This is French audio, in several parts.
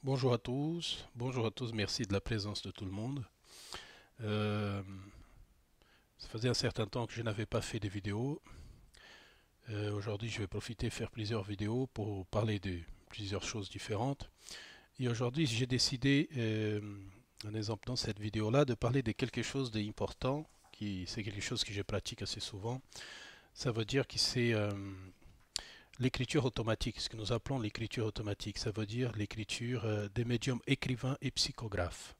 bonjour à tous, merci de la présence de tout le monde. Euh, Ça faisait un certain temps que je n'avais pas fait des vidéos. Aujourd'hui, je vais profiter de faire plusieurs vidéos pour parler de plusieurs choses différentes. Et aujourd'hui, j'ai décidé, en exemple dans cette vidéo-là, de parler de quelque chose d'important, qui c'est quelque chose que je pratique assez souvent. Ça veut dire que c'est l'écriture automatique, ce que nous appelons l'écriture automatique. Ça veut dire l'écriture des médiums écrivains et psychographes.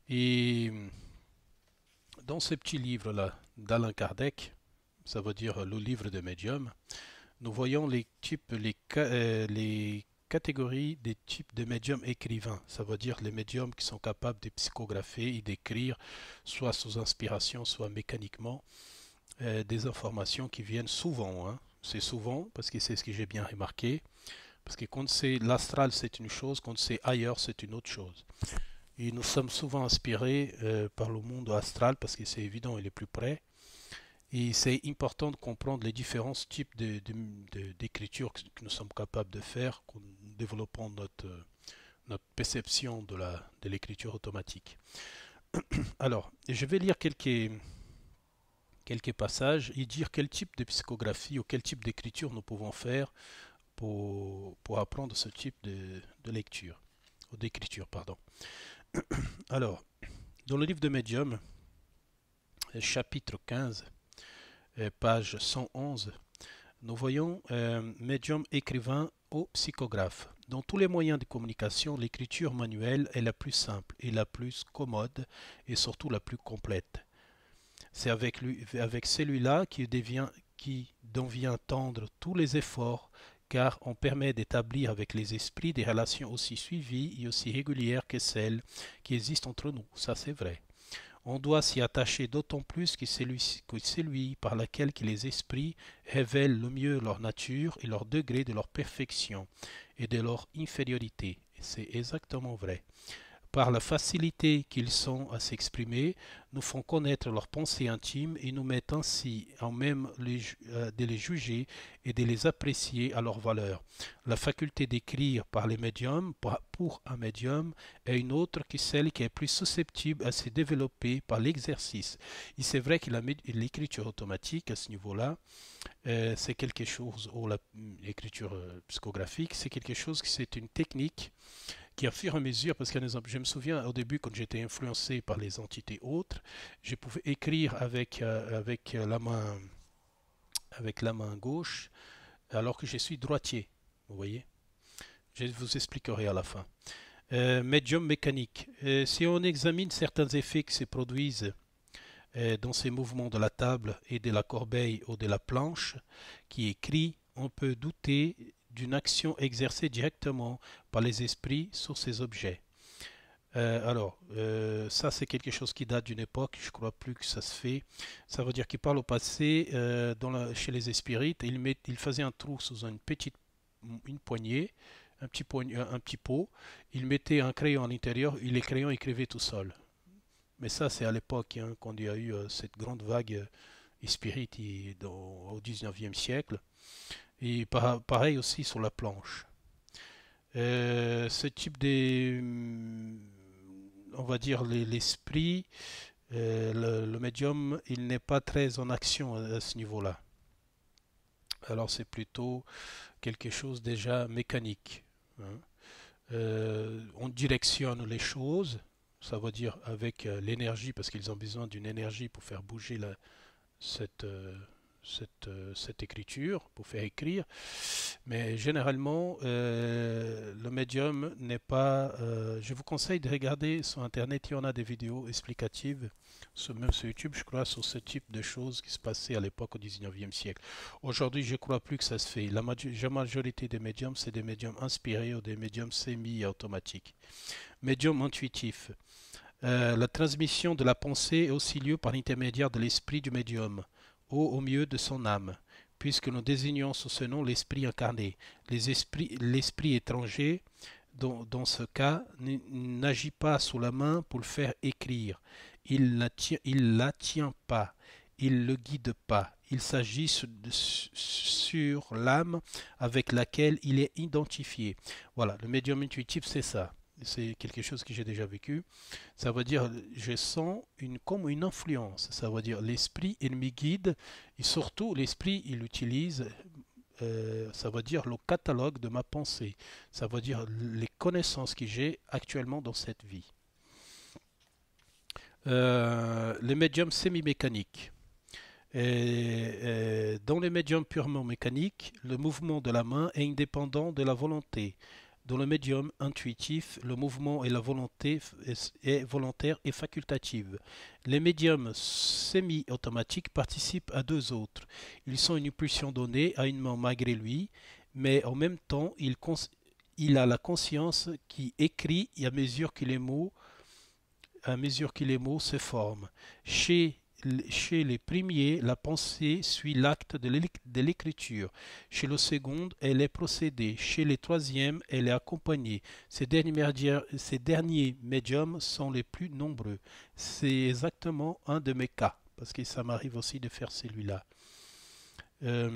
Et dans ce petit livre-là d'Alain Kardec, ça veut dire le livre des médiums, nous voyons les types, les catégories des types de médiums écrivains. Ça veut dire les médiums qui sont capables de psychographer et d'écrire, soit sous inspiration, soit mécaniquement, des informations qui viennent souvent. Hein. C'est souvent, parce que c'est ce que j'ai bien remarqué, parce que quand c'est l'astral, c'est une chose, quand c'est ailleurs, c'est une autre chose. Et nous sommes souvent inspirés par le monde astral parce que c'est évident, il est plus près. Et c'est important de comprendre les différents types d'écriture que nous sommes capables de faire en développant notre perception de l'écriture automatique. Alors, je vais lire quelques passages et dire quel type de psychographie ou quel type d'écriture nous pouvons faire pour apprendre ce type de lecture, ou d'écriture, pardon. Alors, dans le livre de Médium, chapitre 15, page 111, nous voyons médium écrivain ou psychographe. Dans tous les moyens de communication, l'écriture manuelle est la plus simple et la plus commode et surtout la plus complète. C'est avec celui-là dont vient tendre tous les efforts, car on permet d'établir avec les esprits des relations aussi suivies et aussi régulières que celles qui existent entre nous. Ça, c'est vrai. On doit s'y attacher d'autant plus que c'est lui par lequel que les esprits révèlent le mieux leur nature et leur degré de leur perfection et de leur infériorité. Et c'est exactement vrai. Par la facilité qu'ils sont à s'exprimer, nous font connaître leurs pensées intimes et nous mettent ainsi en même de les juger et de les apprécier à leur valeur. La faculté d'écrire par les médiums, pour un médium, est une autre que celle qui est plus susceptible à se développer par l'exercice. Et c'est vrai que l'écriture automatique à ce niveau-là, c'est quelque chose, ou l'écriture psychographique, c'est quelque chose qui c'est une technique qui, à fur et à mesure, parce que je me souviens au début quand j'étais influencé par les entités autres, je pouvais écrire avec la main gauche alors que je suis droitier. Vous voyez, je vous expliquerai à la fin. Médium mécanique. Si on examine certains effets qui se produisent dans ces mouvements de la table et de la corbeille ou de la planche qui écrit, on peut douter d'une action exercée directement par les esprits sur ces objets. Ça c'est quelque chose qui date d'une époque, je ne crois plus que ça se fait. Ça veut dire qu'il parle au passé, chez les spirites, il faisait un trou sous une poignée, un petit pot, il mettait un crayon à l'intérieur et les crayons écrivaient tout seuls. Mais ça c'est à l'époque, hein, quand il y a eu cette grande vague spirit au 19e siècle. Et pareil aussi sur la planche. Ce type de, on va dire l'esprit, le médium, il n'est pas très en action à ce niveau-là. Alors c'est plutôt quelque chose déjà mécanique. Hein. On directionne les choses, ça veut dire avec l'énergie, parce qu'ils ont besoin d'une énergie pour faire bouger cette, euh, cette écriture, pour faire écrire. Mais généralement, le médium n'est pas... je vous conseille de regarder sur Internet, il y en a des vidéos explicatives, même sur YouTube, je crois, sur ce type de choses qui se passaient à l'époque au 19e siècle. Aujourd'hui, je ne crois plus que ça se fait. La majorité des médiums, c'est des médiums inspirés ou des médiums semi-automatiques. Médium intuitif. La transmission de la pensée est aussi lieu par l'intermédiaire de l'esprit du médium, ou au mieux de son âme, puisque nous désignons sous ce nom l'esprit incarné. L'esprit étranger, dans ce cas, n'agit pas sous la main pour le faire écrire. Il la tient pas. Il ne le guide pas. il s'agit sur l'âme avec laquelle il est identifié. Voilà, le médium intuitif, c'est ça. C'est quelque chose que j'ai déjà vécu. Ça veut dire, je sens comme une influence. Ça veut dire, l'esprit, il me guide. Et surtout, l'esprit, il utilise, ça veut dire, le catalogue de ma pensée. Ça veut dire les connaissances que j'ai actuellement dans cette vie. Les médiums semi-mécaniques. Dans les médiums purement mécaniques, le mouvement de la main est indépendant de la volonté. Dans le médium intuitif, le mouvement et la volonté est volontaire et facultative. Les médiums semi-automatiques participent à deux autres. Ils sont une impulsion donnée à une main malgré lui, mais en même temps, il a la conscience qui écrit à mesure que les mots se forment. Chez les premiers, la pensée suit l'acte de l'écriture. Chez le second, elle est procédée. Chez les troisièmes, elle est accompagnée. Ces derniers médiums sont les plus nombreux. C'est exactement un de mes cas, parce que ça m'arrive aussi de faire celui-là. C'est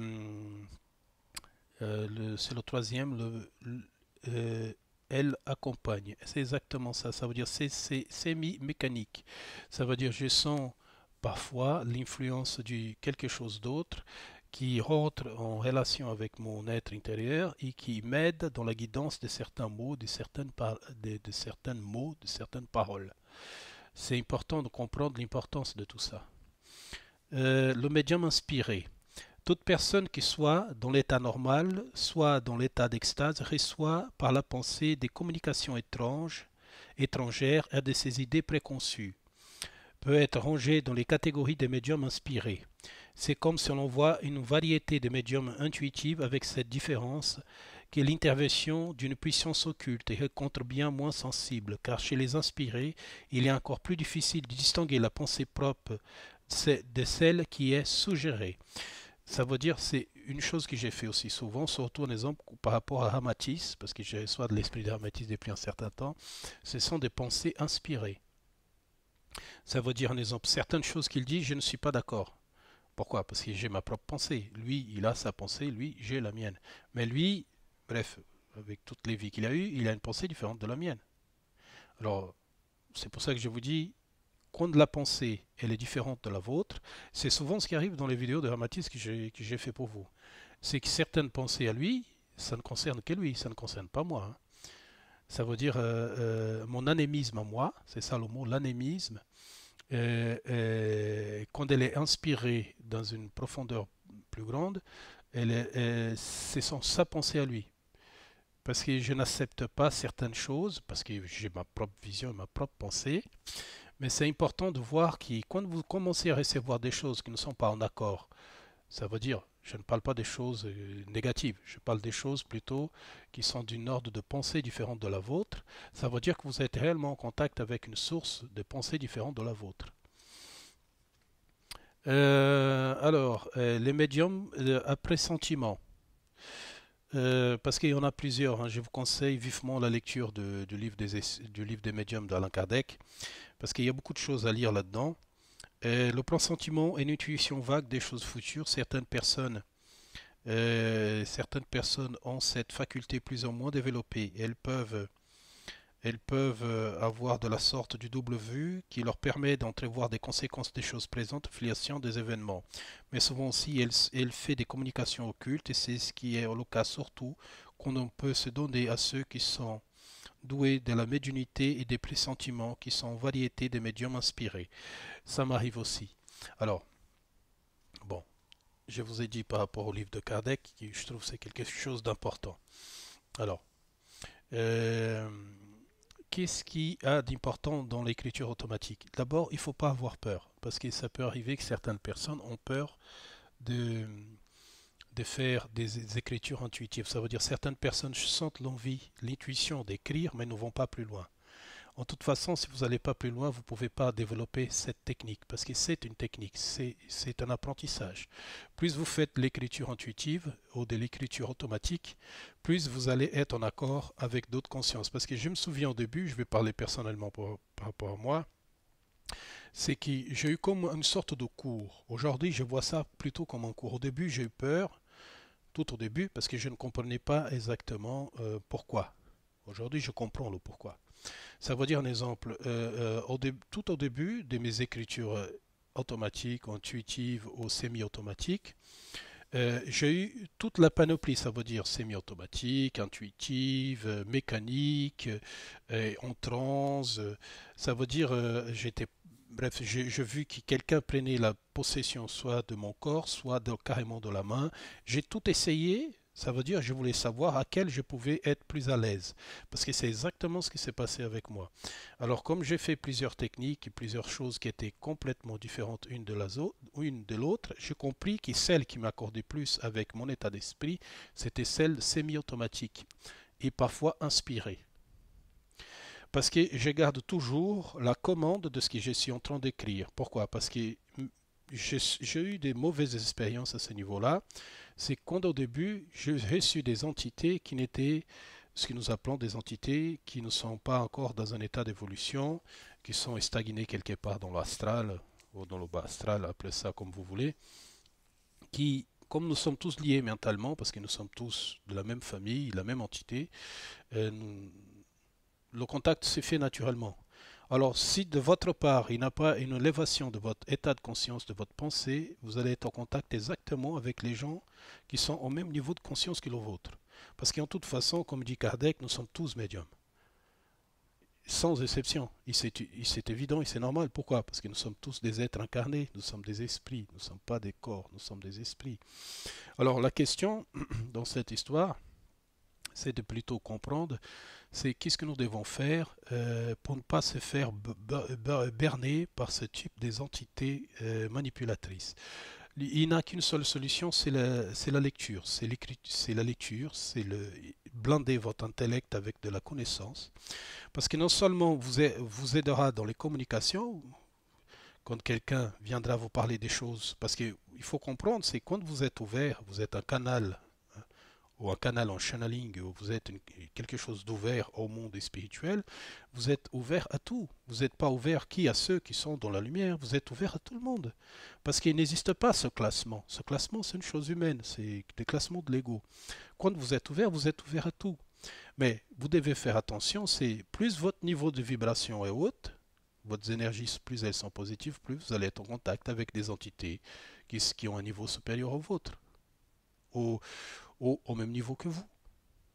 le troisième, elle accompagne. C'est exactement ça. Ça veut dire c'est semi-mécanique. Ça veut dire je sens parfois l'influence de quelque chose d'autre qui rentre en relation avec mon être intérieur et qui m'aide dans la guidance de certains mots, de certains mots, de certaines paroles. C'est important de comprendre l'importance de tout ça. Le médium inspiré. Toute personne qui soit dans l'état normal, soit dans l'état d'extase, reçoit par la pensée des communications étrangères et de ses idées préconçues. Peut être rangé dans les catégories des médiums inspirés. C'est comme si l'on voit une variété de médiums intuitifs avec cette différence que l'intervention d'une puissance occulte est contre bien moins sensible, car chez les inspirés, il est encore plus difficile de distinguer la pensée propre de celle qui est suggérée. Ça veut dire, c'est une chose que j'ai fait aussi souvent, surtout un exemple par rapport à Hamatis, parce que je reçois de l'esprit de Hamatis depuis un certain temps, ce sont des pensées inspirées. Ça veut dire, un exemple, certaines choses qu'il dit, je ne suis pas d'accord. Pourquoi? Parce que j'ai ma propre pensée. Lui, il a sa pensée, lui, j'ai la mienne. Mais lui, bref, avec toutes les vies qu'il a eues, il a une pensée différente de la mienne. Alors, c'est pour ça que je vous dis, quand la pensée elle est différente de la vôtre, c'est souvent ce qui arrive dans les vidéos de Hamatis que j'ai fait pour vous. C'est que certaines pensées à lui, ça ne concerne que lui, ça ne concerne pas moi. Hein. Ça veut dire mon anémisme à moi, c'est ça le mot, l'anémisme, quand elle est inspirée dans une profondeur plus grande, c'est sa pensée à lui. Parce que je n'accepte pas certaines choses, parce que j'ai ma propre vision et ma propre pensée. Mais c'est important de voir que quand vous commencez à recevoir des choses qui ne sont pas en accord, ça veut dire, je ne parle pas des choses négatives, je parle des choses plutôt qui sont d'une ordre de pensée différente de la vôtre. Ça veut dire que vous êtes réellement en contact avec une source de pensée différente de la vôtre. Les médiums à pressentiment. Parce qu'il y en a plusieurs, hein. Je vous conseille vivement la lecture du livre des médiums d'Alain Kardec, parce qu'il y a beaucoup de choses à lire là-dedans. Le pressentiment est une intuition vague des choses futures. Certaines personnes ont cette faculté plus ou moins développée. Elles peuvent avoir de la sorte du double vue qui leur permet d'entrevoir des conséquences des choses présentes, filiation des événements. Mais souvent aussi, elle fait des communications occultes et c'est ce qui est le cas surtout qu'on peut se donner à ceux qui sont doués de la médiumnité et des pressentiments qui sont en variété des médiums inspirés. Ça m'arrive aussi. Alors, bon, je vous ai dit par rapport au livre de Kardec, que je trouve que c'est quelque chose d'important. Alors, qu'est-ce qui a d'important dans l'écriture automatique? D'abord, il ne faut pas avoir peur, parce que ça peut arriver que certaines personnes ont peur de, de faire des écritures intuitives. Ça veut dire que certaines personnes sentent l'envie, l'intuition d'écrire, mais ne vont pas plus loin. En toute façon, si vous n'allez pas plus loin, vous ne pouvez pas développer cette technique, parce que c'est une technique, c'est un apprentissage. Plus vous faites l'écriture intuitive ou de l'écriture automatique, plus vous allez être en accord avec d'autres consciences. Parce que je me souviens au début, je vais parler personnellement par rapport à moi, C'est que j'ai eu comme une sorte de cours. Aujourd'hui, je vois ça plutôt comme un cours. Au début, j'ai eu peur, tout au début, parce que je ne comprenais pas exactement pourquoi. Aujourd'hui, je comprends le pourquoi. Ça veut dire un exemple. Tout au début de mes écritures automatiques, intuitives ou semi-automatiques, j'ai eu toute la panoplie, ça veut dire semi-automatique, intuitive, mécanique, en transe. Ça veut dire, bref, j'ai vu que quelqu'un prenait la possession soit de mon corps, soit carrément de la main. J'ai tout essayé. Ça veut dire, je voulais savoir à quel je pouvais être plus à l'aise. Parce que c'est exactement ce qui s'est passé avec moi. Alors, comme j'ai fait plusieurs techniques et plusieurs choses qui étaient complètement différentes une de l'autre, j'ai compris que celle qui m'accordait plus avec mon état d'esprit, c'était celle semi-automatique et parfois inspirée. Parce que je garde toujours la commande de ce que je suis en train d'écrire. Pourquoi? Parce que j'ai eu des mauvaises expériences à ce niveau-là. C'est quand au début, j'ai reçu des entités qui n'étaient ce que nous appelons des entités qui ne sont pas encore dans un état d'évolution, qui sont stagnées quelque part dans l'astral ou dans le bas astral, appelez ça comme vous voulez, qui, comme nous sommes tous liés mentalement, parce que nous sommes tous de la même famille, la même entité, le contact se fait naturellement. Alors, si de votre part, il n'y a pas une élévation de votre état de conscience, de votre pensée, vous allez être en contact exactement avec les gens qui sont au même niveau de conscience que le vôtre. Parce qu'en toute façon, comme dit Kardec, nous sommes tous médiums. Sans exception. C'est évident et c'est normal. Pourquoi? Parce que nous sommes tous des êtres incarnés, nous sommes des esprits, nous ne sommes pas des corps, nous sommes des esprits. Alors la question dans cette histoire, c'est de plutôt comprendre, c'est qu'est-ce que nous devons faire pour ne pas se faire berner par ce type des entités manipulatrices. Il n'a qu'une seule solution, c'est la lecture. C'est la lecture, c'est le blinder votre intellect avec de la connaissance. Parce que non seulement vous aidera dans les communications, quand quelqu'un viendra vous parler des choses, parce qu'il faut comprendre, c'est quand vous êtes ouvert, vous êtes un canal ou un canal en channeling, où vous êtes quelque chose d'ouvert au monde spirituel, vous êtes ouvert à tout. Vous n'êtes pas ouvert à ceux qui sont dans la lumière, vous êtes ouvert à tout le monde. Parce qu'il n'existe pas ce classement. Ce classement, c'est une chose humaine, c'est le classement de l'ego. Quand vous êtes ouvert à tout. Mais vous devez faire attention, c'est plus votre niveau de vibration est haute, votre énergie, plus elles sont positives, plus vous allez être en contact avec des entités qui ont un niveau supérieur au vôtre, au, au même niveau que vous.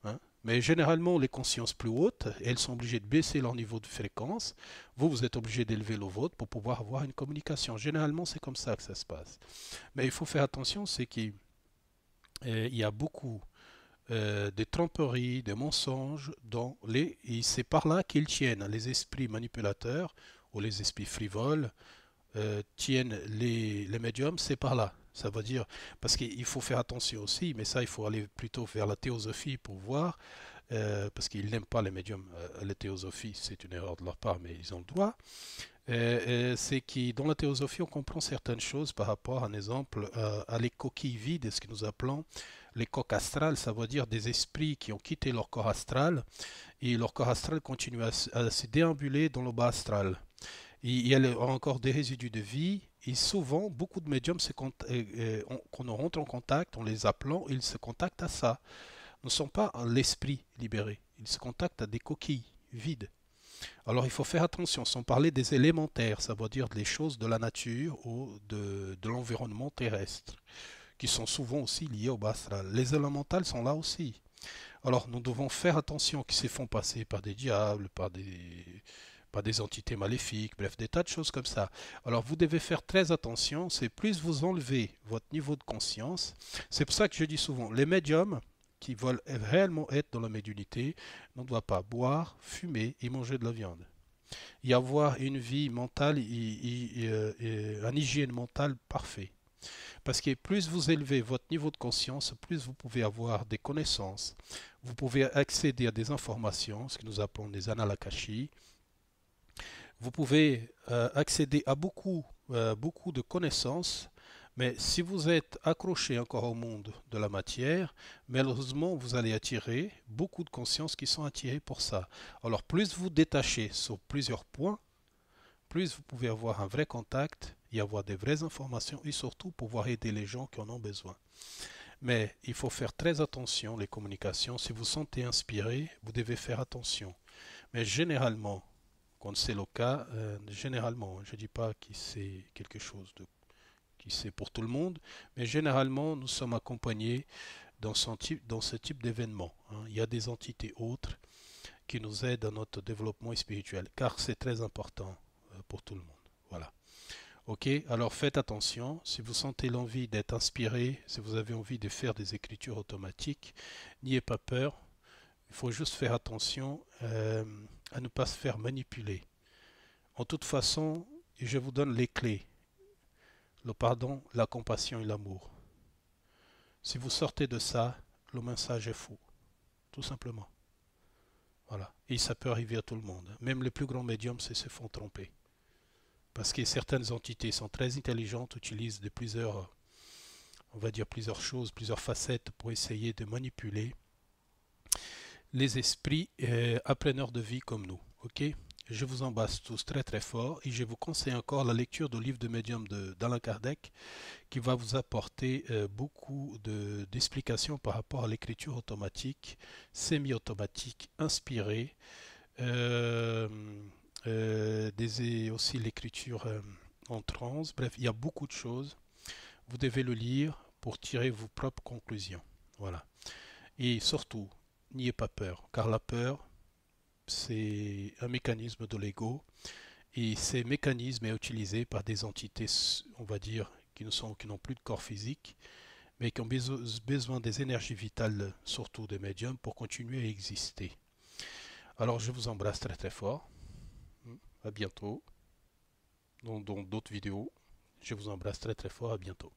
Hein. Mais généralement, les consciences plus hautes, elles sont obligées de baisser leur niveau de fréquence. Vous êtes obligé d'élever le vôtre pour pouvoir avoir une communication. Généralement, c'est comme ça que ça se passe. Mais il faut faire attention, c'est qu'il y a beaucoup des tromperies, des mensonges et c'est par là qu'ils tiennent les esprits manipulateurs ou les esprits frivoles tiennent les médiums, c'est par là. Ça veut dire, parce qu'il faut faire attention aussi, mais ça il faut aller plutôt vers la théosophie pour voir, parce qu'ils n'aiment pas les médiums. La théosophie, c'est une erreur de leur part, mais ils ont le droit. C'est que dans la théosophie, on comprend certaines choses par rapport, un exemple, à les coquilles vides, ce que nous appelons les coques astrales, ça veut dire des esprits qui ont quitté leur corps astral et leur corps astral continue à se déambuler dans le bas astral. Et il y a encore des résidus de vie et souvent, beaucoup de médiums, quand on rentre en contact, en les appelant, ils se contactent à ça. Ils ne sont pas l'esprit libéré, ils se contactent à des coquilles vides. Alors il faut faire attention, sans parler des élémentaires, ça veut dire des choses de la nature ou de l'environnement terrestre, qui sont souvent aussi liées au bas astral. Les élémentales sont là aussi. Alors nous devons faire attention qu'ils se font passer par des diables, par des entités maléfiques, bref, des tas de choses comme ça. Alors vous devez faire très attention, c'est plus vous enlevez votre niveau de conscience. C'est pour ça que je dis souvent, les médiums qui veulent réellement être dans la médiumnité ne doivent pas boire, fumer et manger de la viande. Et avoir une vie mentale et une hygiène mentale parfaite. Parce que plus vous élevez votre niveau de conscience, plus vous pouvez avoir des connaissances, vous pouvez accéder à des informations, ce que nous appelons des annales akashiques. Vous pouvez accéder à beaucoup de connaissances, mais si vous êtes accroché encore au monde de la matière, malheureusement, vous allez attirer beaucoup de consciences qui sont attirées pour ça. Alors, plus vous détachez sur plusieurs points, plus vous pouvez avoir un vrai contact et avoir des vraies informations et surtout pouvoir aider les gens qui en ont besoin. Mais il faut faire très attention, les communications. Si vous sentez inspiré, vous devez faire attention. Mais généralement, quand c'est le cas, généralement, je ne dis pas que c'est quelque chose de, qui c'est pour tout le monde, mais généralement, nous sommes accompagnés dans ce type d'événement. Hein. Il y a des entités autres qui nous aident dans notre développement spirituel, car c'est très important pour tout le monde. Voilà. Ok, alors faites attention, si vous sentez l'envie d'être inspiré, si vous avez envie de faire des écritures automatiques, n'ayez pas peur, il faut juste faire attention à ne pas se faire manipuler. En toute façon, je vous donne les clés, le pardon, la compassion et l'amour. Si vous sortez de ça, le message est faux, tout simplement. Voilà. Et ça peut arriver à tout le monde. Même les plus grands médiums se font tromper. Parce que certaines entités sont très intelligentes, utilisent de plusieurs, on va dire plusieurs choses, plusieurs facettes pour essayer de manipuler les esprits appreneurs de vie comme nous. Ok? Je vous embrasse tous très très fort et je vous conseille encore la lecture du livre de médium d'Alain Kardec qui va vous apporter beaucoup d'explications par rapport à l'écriture automatique, semi-automatique, inspirée, aussi l'écriture en transe. Bref, il y a beaucoup de choses. Vous devez le lire pour tirer vos propres conclusions. Voilà. Et surtout, n'ayez pas peur, car la peur, c'est un mécanisme de l'ego. Et ces mécanismes sont utilisés par des entités, on va dire, qui n'ont plus de corps physique, mais qui ont besoin des énergies vitales, surtout des médiums, pour continuer à exister. Alors je vous embrasse très très fort. À bientôt dans d'autres vidéos. Je vous embrasse très très fort. À bientôt.